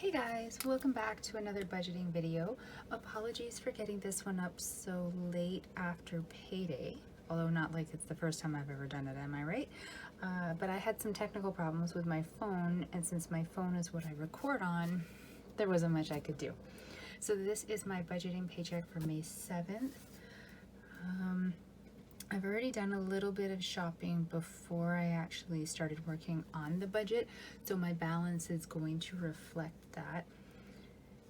Hey guys, welcome back to another budgeting video. Apologies for getting this one up so late after payday, although not like it's the first time I've ever done it, am I right? But I had some technical problems with my phone, and since my phone is what I record on, there wasn't much I could do. So this is my budgeting paycheck for May 7th. I've already done a little bit of shopping before I actually started working on the budget, so my balance is going to reflect that.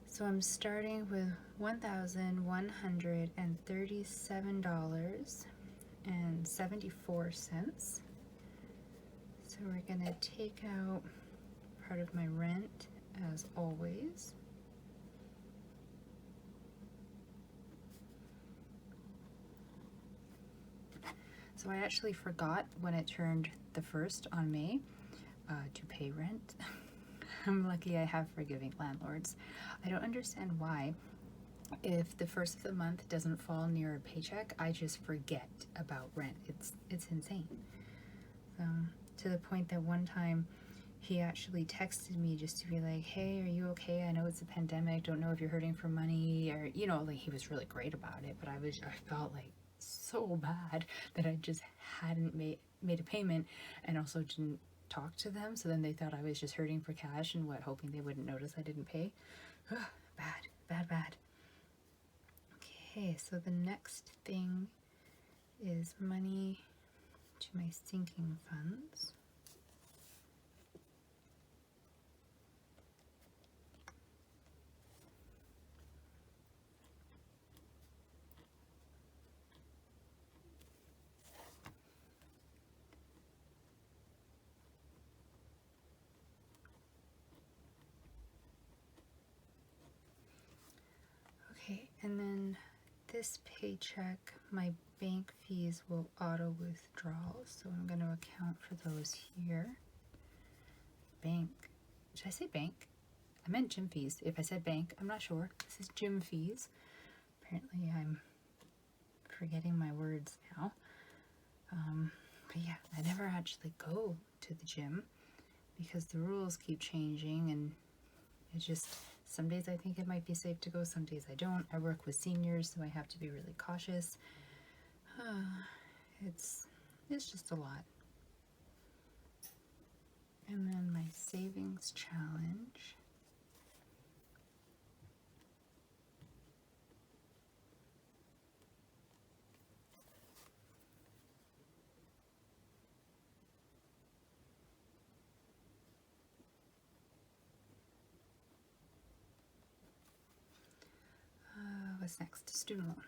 So I'm starting with $1,137.74. So we're gonna take out part of my rent as always. So I actually forgot when it turned the 1st on May to pay rent. I'm lucky I have forgiving landlords. I don't understand why, if the 1st of the month doesn't fall near a paycheck, I just forget about rent. It's insane. To the point that one time he actually texted me just to be like, hey, are you okay? I know it's a pandemic, don't know if you're hurting for money, or like he was really great about it, but I felt like so bad that I just hadn't made a payment and also didn't talk to them, so then they thought I was just hurting for cash and hoping they wouldn't notice I didn't pay. Bad. Okay, so the next thing is money to my sinking funds. Okay, and then this paycheck, my bank fees will auto withdraw, so I'm going to account for those here. Bank. Should I say bank? I meant gym fees. If I said bank, I'm not sure. This is gym fees. Apparently I'm forgetting my words now. But yeah, I never actually go to the gym because the rules keep changing, and it just, some days I think it might be safe to go, some days I don't. I work with seniors, so I have to be really cautious. It's just a lot. And then my savings challenge. What's next? Student loan.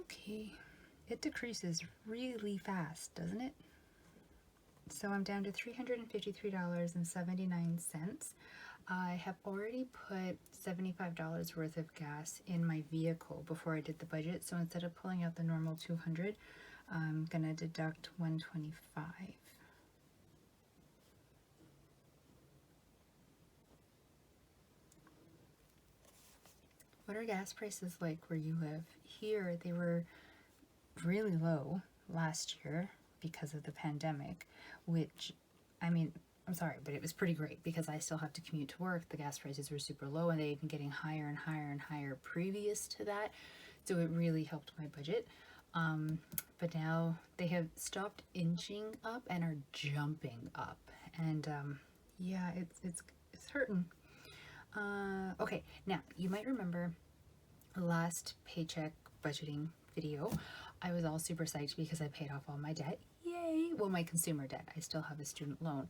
Okay, it decreases really fast, doesn't it? So I'm down to $353.79. I have already put $75 worth of gas in my vehicle before I did the budget, so instead of pulling out the normal $200, I'm gonna deduct $125. What are gas prices like where you live? Here, they were really low last year because of the pandemic, which, I mean, I'm sorry, but it was pretty great because I still have to commute to work. The gas prices were super low, and they've been getting higher and higher and higher previous to that, so it really helped my budget. But now they have stopped inching up and are jumping up, and yeah, it's hurting. Okay, now you might remember last paycheck budgeting video, I was all super psyched because I paid off all my debt. Yay! Well, my consumer debt. I still have a student loan.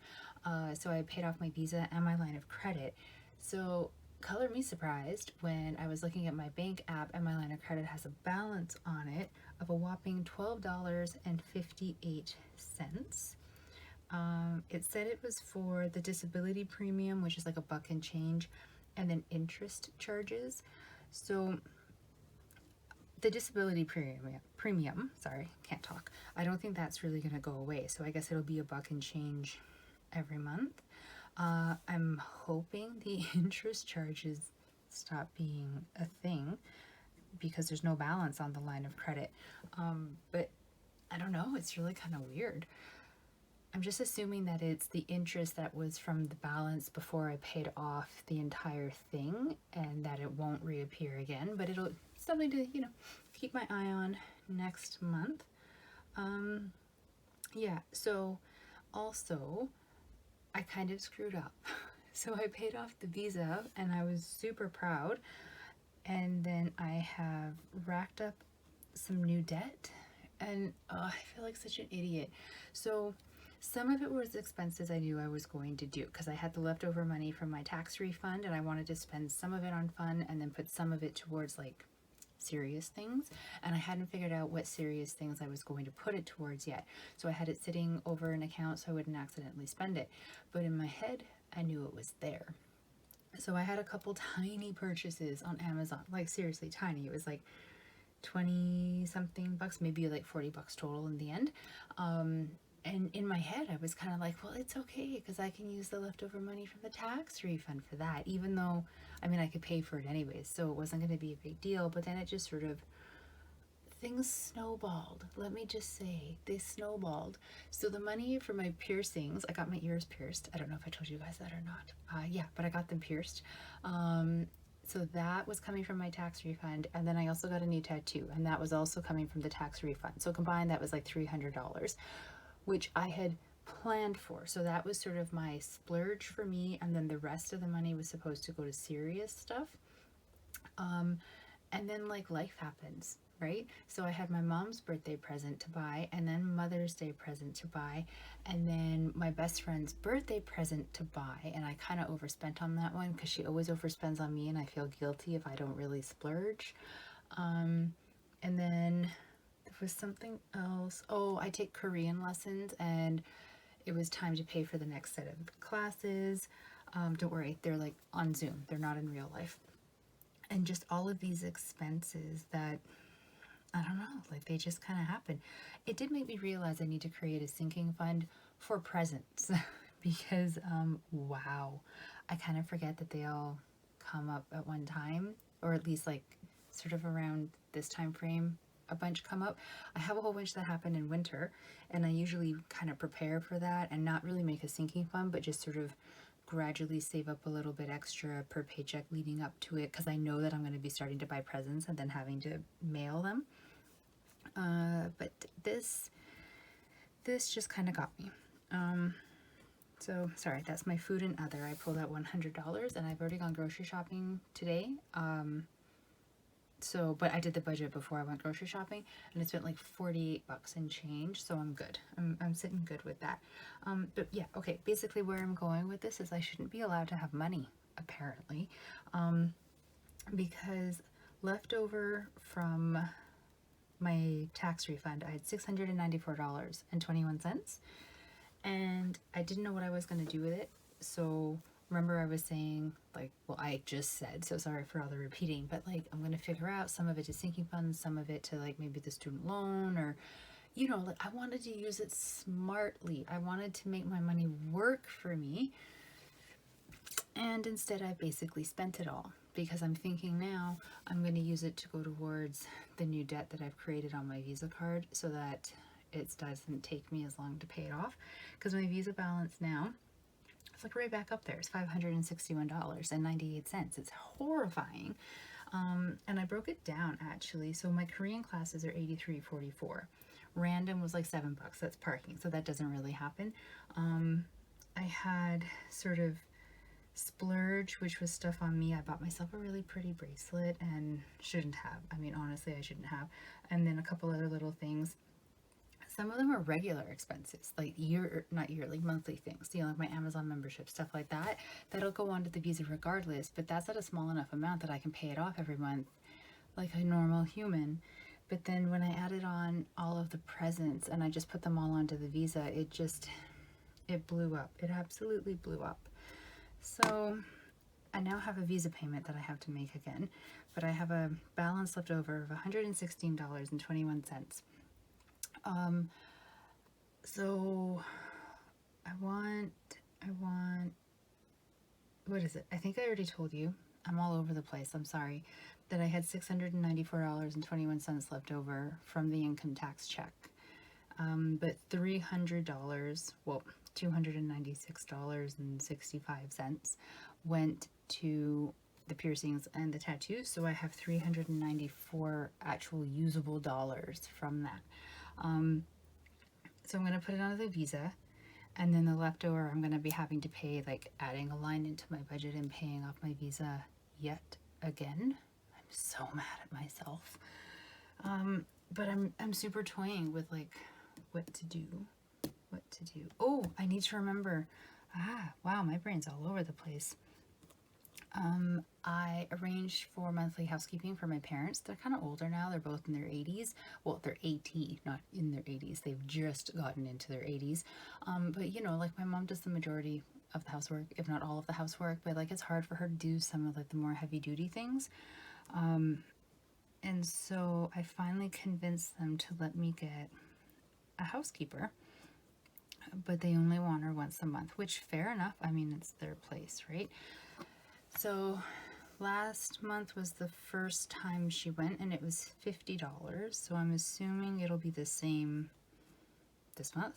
So I paid off my Visa and my line of credit. So color me surprised when I was looking at my bank app and my line of credit has a balance on it of a whopping $12.58. It said it was for the disability premium, which is like $1 and change, and then interest charges. So the disability premium, sorry, can't talk. I don't think that's really going to go away. So I guess it'll be $1 and change every month. I'm hoping the interest charges stop being a thing because there's no balance on the line of credit. But I don't know, it's really kind of weird. I'm just assuming that it's the interest that was from the balance before I paid off the entire thing and that it won't reappear again, but it'll something to, keep my eye on next month. Yeah, so also I kind of screwed up. So I paid off the Visa and I was super proud. And then I have racked up some new debt and I feel like such an idiot. So some of it was expenses I knew I was going to do because I had the leftover money from my tax refund and I wanted to spend some of it on fun and then put some of it towards like serious things, and I hadn't figured out what serious things I was going to put it towards yet. So I had it sitting over an account so I wouldn't accidentally spend it. But in my head, I knew it was there. So I had a couple tiny purchases on Amazon, like seriously tiny. It was like 20 something bucks, maybe like 40 bucks total in the end. And in my head, I was kind of like, well, it's okay because I can use the leftover money from the tax refund for that, even though, I mean, I could pay for it anyways, so it wasn't going to be a big deal. But then it just sort of, things snowballed. Let me just say, they snowballed. So the money for my piercings, I got my ears pierced. I don't know if I told you guys that or not. Yeah, but I got them pierced. So that was coming from my tax refund. And then I also got a new tattoo, and that was also coming from the tax refund. So combined, that was like $300, which I had planned for. So that was sort of my splurge for me. And then the rest of the money was supposed to go to serious stuff. And then like life happens, right? So I had my mom's birthday present to buy, and then Mother's Day present to buy, and then my best friend's birthday present to buy. And I kind of overspent on that one because she always overspends on me, and I feel guilty if I don't really splurge. And then there was something else. Oh, I take Korean lessons, and it was time to pay for the next set of classes. Don't worry, they're like on Zoom, they're not in real life. And just all of these expenses that I don't know, like they just kind of happen. It did make me realize I need to create a sinking fund for presents because wow, I kind of forget that they all come up at one time, or at least like sort of around this time frame a bunch come up. I have a whole bunch that happen in winter, and I usually kind of prepare for that and not really make a sinking fund, but just sort of gradually save up a little bit extra per paycheck leading up to it because I know that I'm going to be starting to buy presents and then having to mail them. But this just kind of got me. So sorry, that's my food and other. I pulled out $100 and I've already gone grocery shopping today. But I did the budget before I went grocery shopping, and I spent like 48 bucks and change, so I'm good. I'm sitting good with that. But yeah, okay, basically where I'm going with this is I shouldn't be allowed to have money, apparently, because leftover from my tax refund, I had $694.21, and I didn't know what I was going to do with it, so remember I was saying, like, well, I just said, so sorry for all the repeating, but like, I'm going to figure out some of it to sinking funds, some of it to like maybe the student loan, or, like I wanted to use it smartly. I wanted to make my money work for me. And instead I basically spent it all because I'm thinking now I'm going to use it to go towards the new debt that I've created on my Visa card so that it doesn't take me as long to pay it off, because my Visa balance now, it's like right back up there. It's $561.98. It's horrifying. And I broke it down actually. So my Korean classes are $83.44. Random was like $7. That's parking, so that doesn't really happen. I had sort of splurge, which was stuff on me. I bought myself a really pretty bracelet and shouldn't have. I mean, honestly, I shouldn't have. And then a couple other little things. Some of them are regular expenses, like not yearly, monthly things, like my Amazon membership, stuff like that. That'll go onto the Visa regardless, but that's at a small enough amount that I can pay it off every month like a normal human. But then when I added on all of the presents and I just put them all onto the Visa, it blew up. It absolutely blew up. So I now have a Visa payment that I have to make again, but I have a balance left over of $116.21. So I want what is it? I think I already told you. I'm all over the place. I'm sorry. That I had $694.21 left over from the income tax check. But $300, well, $296.65 went to the piercings and the tattoos. So I have 394 actual usable dollars from that. So I'm going to put it on the Visa. And then the leftover, I'm going to be having to pay, like adding a line into my budget and paying off my Visa yet again. I'm so mad at myself. But I'm super toying with like what to do. Oh, I need to remember. Wow, my brain's all over the place. I arranged for monthly housekeeping for my parents. They're kind of older now. They're both in their 80s. Well, they're 80, not in their 80s. They've just gotten into their 80s. But you know, like my mom does the majority of the housework, if not all of the housework, but like it's hard for her to do some of like the more heavy duty things. And so I finally convinced them to let me get a housekeeper, but they only want her once a month, which fair enough. I mean, it's their place, right? So last month was the first time she went and it was $50. So I'm assuming it'll be the same this month.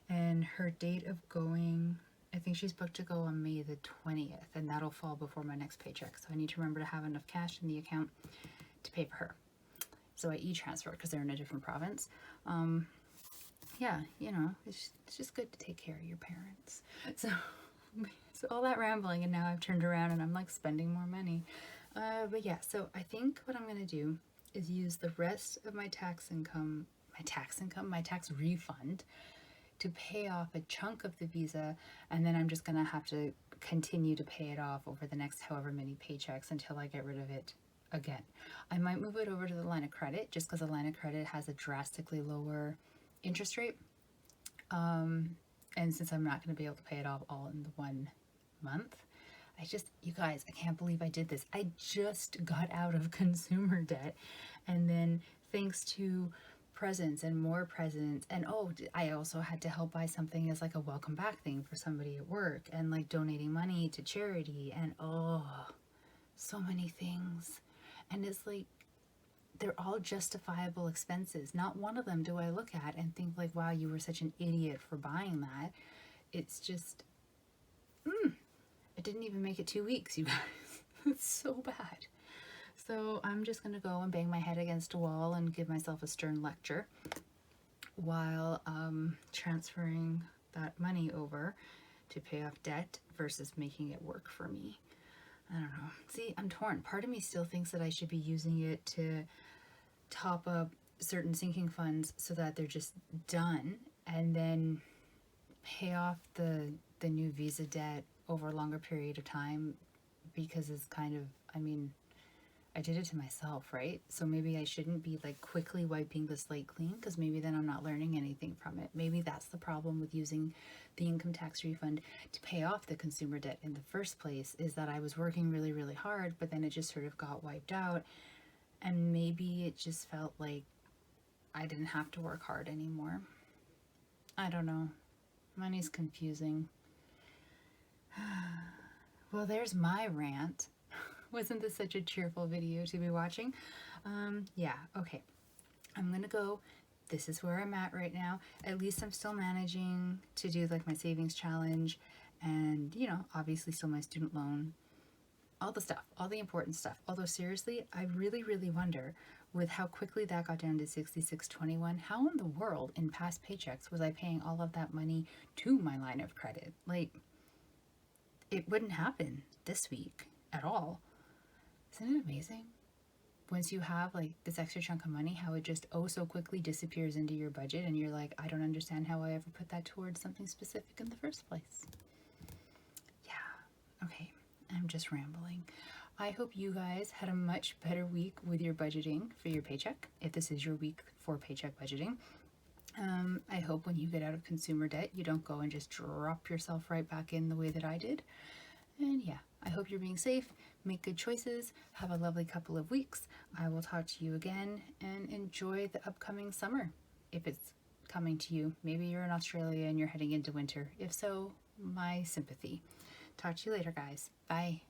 And her date of going, I think she's booked to go on May the 20th, and that'll fall before my next paycheck. So I need to remember to have enough cash in the account to pay for her. So I e-transfer because they're in a different province. Yeah, you know, it's just good to take care of your parents. So all that rambling, and now I've turned around and I'm like spending more money. But yeah, so I think what I'm going to do is use the rest of my tax refund to pay off a chunk of the Visa, and then I'm just going to have to continue to pay it off over the next however many paychecks until I get rid of it again. I might move it over to the line of credit just because the line of credit has a drastically lower interest rate. And since I'm not going to be able to pay it off all in the 1 month, you guys, I can't believe I did this. I just got out of consumer debt, and then thanks to presents and more presents, and I also had to help buy something as like a welcome back thing for somebody at work, and like donating money to charity, and so many things. And it's like, they're all justifiable expenses. Not one of them do I look at and think like, wow, you were such an idiot for buying that. It's just, it didn't even make it 2 weeks, you guys. It's so bad. So I'm just going to go and bang my head against a wall and give myself a stern lecture while transferring that money over to pay off debt versus making it work for me. I don't know. See, I'm torn. Part of me still thinks that I should be using it to top up certain sinking funds so that they're just done, and then pay off the new Visa debt over a longer period of time, because it's kind of, I mean, I did it to myself, right? So maybe I shouldn't be like quickly wiping the slate clean, because maybe then I'm not learning anything from it. Maybe that's the problem with using the income tax refund to pay off the consumer debt in the first place, is that I was working really, really hard, but then it just sort of got wiped out. And maybe it just felt like I didn't have to work hard anymore. I don't know. Money's confusing. Well, there's my rant. Wasn't this such a cheerful video to be watching? Yeah, okay. I'm gonna go. This is where I'm at right now. At least I'm still managing to do like my savings challenge, and you know, obviously still my student loan, all the stuff, all the important stuff. Although seriously, I really, really wonder, with how quickly that got down to $66.21, how in the world in past paychecks was I paying all of that money to my line of credit? Like, it wouldn't happen this week at all. Isn't it amazing? Once you have like this extra chunk of money, how it just so quickly disappears into your budget, and you're like, I don't understand how I ever put that towards something specific in the first place. Yeah, okay, I'm just rambling. I hope you guys had a much better week with your budgeting for your paycheck, if this is your week for paycheck budgeting. I hope when you get out of consumer debt, you don't go and just drop yourself right back in the way that I did. And yeah, I hope you're being safe, make good choices, have a lovely couple of weeks. I will talk to you again, and enjoy the upcoming summer, if it's coming to you. Maybe you're in Australia and you're heading into winter. If so, my sympathy. Talk to you later, guys. Bye.